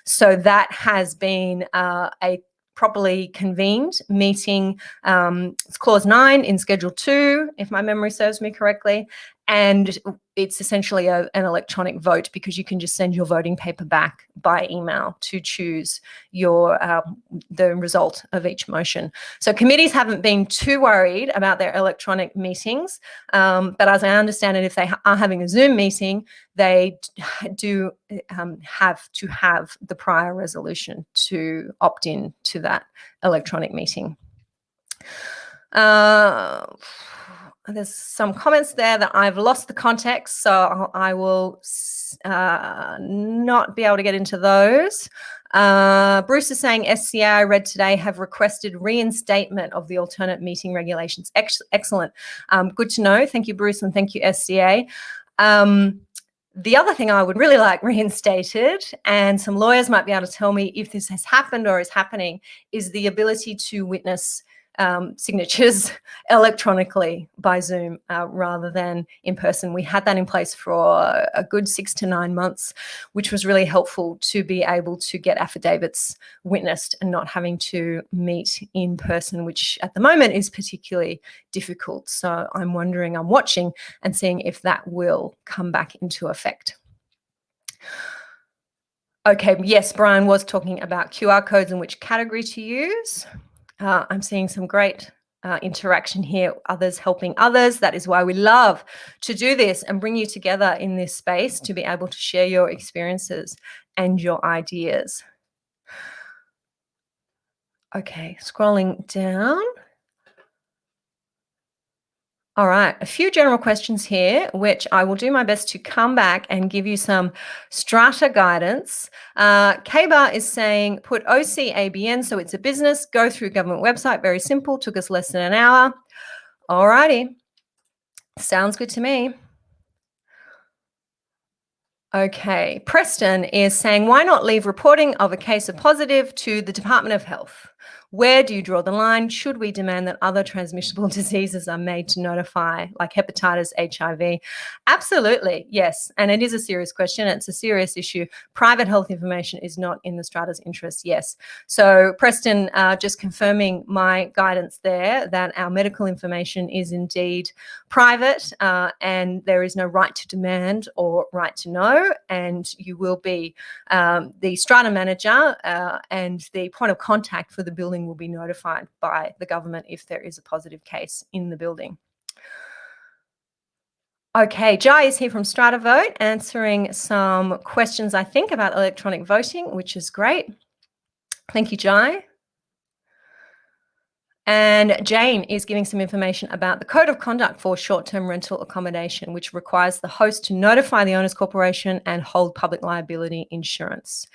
So that has been a properly convened meeting. It's clause 9 in schedule 2, if my memory serves me correctly. And it's essentially an electronic vote because you can just send your voting paper back by email to choose your the result of each motion. So committees haven't been too worried about their electronic meetings, but as I understand it, if they are having a Zoom meeting, they do have to have the prior resolution to opt in to that electronic meeting. There's some comments there that I've lost the context, so I will not be able to get into those. Bruce is saying SCA, I read today, have requested reinstatement of the alternate meeting regulations. Excellent. Good to know. Thank you, Bruce, and thank you, SCA. The other thing I would really like reinstated, and some lawyers might be able to tell me if this has happened or is happening, is the ability to witness signatures electronically by Zoom rather than in person. We had that in place for a good 6 to 9 months, which was really helpful to be able to get affidavits witnessed and not having to meet in person, which at the moment is particularly difficult. So I'm watching and seeing if that will come back into effect. Okay, yes, Brian was talking about QR codes and which category to use. I'm seeing some great interaction here, others helping others. That is why we love to do this and bring you together in this space to be able to share your experiences and your ideas. Okay, scrolling down. All right, a few general questions here, which I will do my best to come back and give you some strata guidance. K-Bar is saying, put OCABN, so it's a business, go through government website, very simple, took us less than an hour. All righty, sounds good to me. Okay, Preston is saying, why not leave reporting of a case of positive to the Department of Health? Where do you draw the line? Should we demand that other transmissible diseases are made to notify, like hepatitis, HIV? Absolutely, yes. And it is a serious question. It's a serious issue. Private health information is not in the Strata's interest, yes. So Preston, just confirming my guidance there that our medical information is indeed private and there is no right to demand or right to know. And you will be the Strata manager and the point of contact for the building will be notified by the government if there is a positive case in the building. Okay, Jai is here from Strata Vote answering some questions, I think, about electronic voting, which is great. Thank you, Jai. And Jane is giving some information about the Code of Conduct for Short-Term Rental Accommodation, which requires the host to notify the Owners Corporation and hold public liability insurance.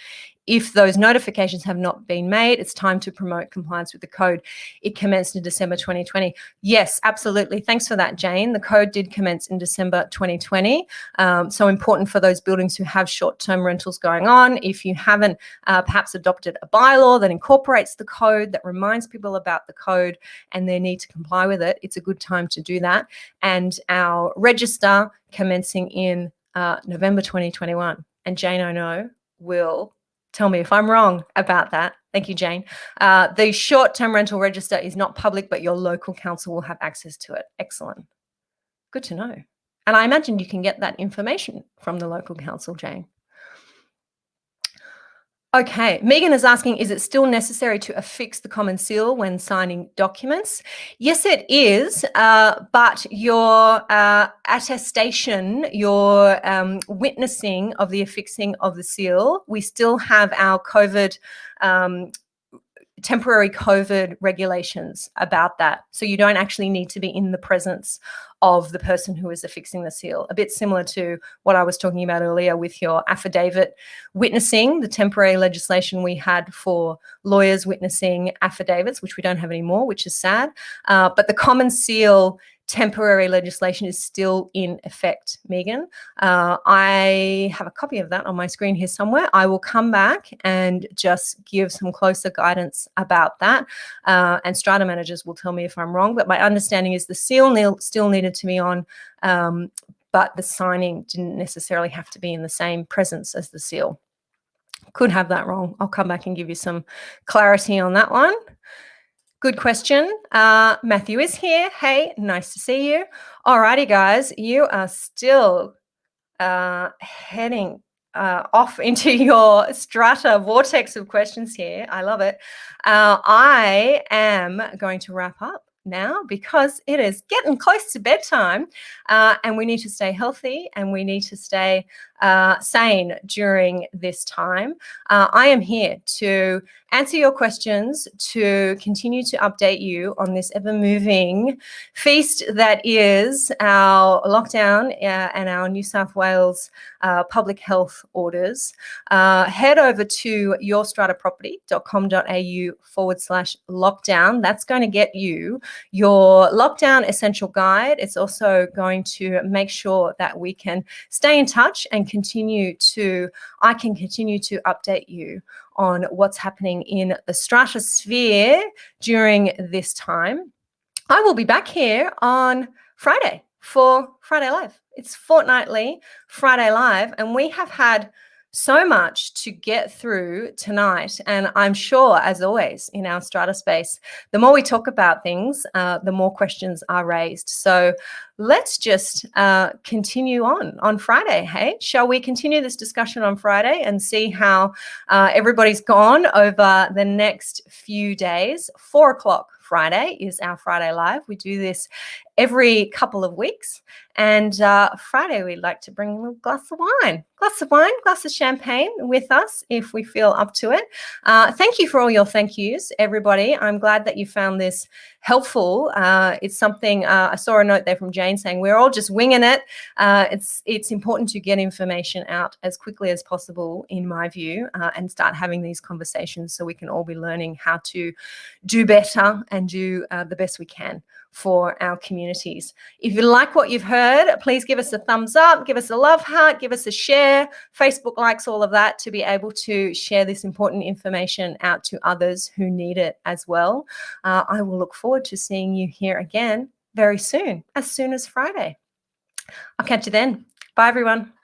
If those notifications have not been made, it's time to promote compliance with the code. It commenced in December 2020. Yes, absolutely. Thanks for that, Jane. The code did commence in December 2020. So important for those buildings who have short-term rentals going on. If you haven't perhaps adopted a bylaw that incorporates the code, that reminds people about the code and their need to comply with it, it's a good time to do that. And our register commencing in November 2021. And Jane, I know, will tell me if I'm wrong about that. Thank you, Jane. The short-term rental register is not public, but your local council will have access to it. Excellent. Good to know. And I imagine you can get that information from the local council, Jane. Okay, Megan is asking, is it still necessary to affix the common seal when signing documents? Yes, it is, but your attestation, your witnessing of the affixing of the seal, we still have our COVID temporary COVID regulations about that. So you don't actually need to be in the presence of the person who is affixing the seal. A bit similar to what I was talking about earlier with your affidavit witnessing, the temporary legislation we had for lawyers witnessing affidavits, which we don't have anymore, which is sad. But the common seal temporary legislation is still in effect, Megan. I have a copy of that on my screen here somewhere. I will come back and just give some closer guidance about that. And Strata managers will tell me if I'm wrong, but my understanding is the seal still needed to be on, but the signing didn't necessarily have to be in the same presence as the seal. Could have that wrong. I'll come back and give you some clarity on that one. Good question. Matthew is here. Hey, nice to see you. Alrighty, guys, you are still heading off into your strata vortex of questions here. I love it. I am going to wrap up now because it is getting close to bedtime, and we need to stay healthy and we need to stay sane during this time. I am here to answer your questions, to continue to update you on this ever-moving feast that is our lockdown and our New South Wales public health orders. Head over to yourstrataproperty.com.au/lockdown. That's going to get you your lockdown essential guide. It's also going to make sure that we can stay in touch and I can continue to update you on what's happening in the stratosphere during this time. I will be back here on Friday for Friday Live. It's fortnightly Friday Live, and we have had so much to get through tonight. And I'm sure, as always, in our strata space, the more we talk about things, the more questions are raised. So let's just continue on Friday. Hey, shall we continue this discussion on Friday and see how everybody's gone over the next few days? 4 o'clock Friday is our Friday Live. We do this every couple of weeks. And Friday, we'd like to bring a little glass of wine, glass of champagne with us if we feel up to it. Thank you for all your thank yous, everybody. I'm glad that you found this helpful. It's something, I saw a note there from Jane saying we're all just winging it. It's important to get information out as quickly as possible, in my view, and start having these conversations so we can all be learning how to do better and do the best we can for our communities. If you like what you've heard, please give us a thumbs up, give us a love heart, give us a share, Facebook likes, all of that, to be able to share this important information out to others who need it as well. I will look forward to seeing you here again very soon as Friday. I'll catch you then. Bye, everyone.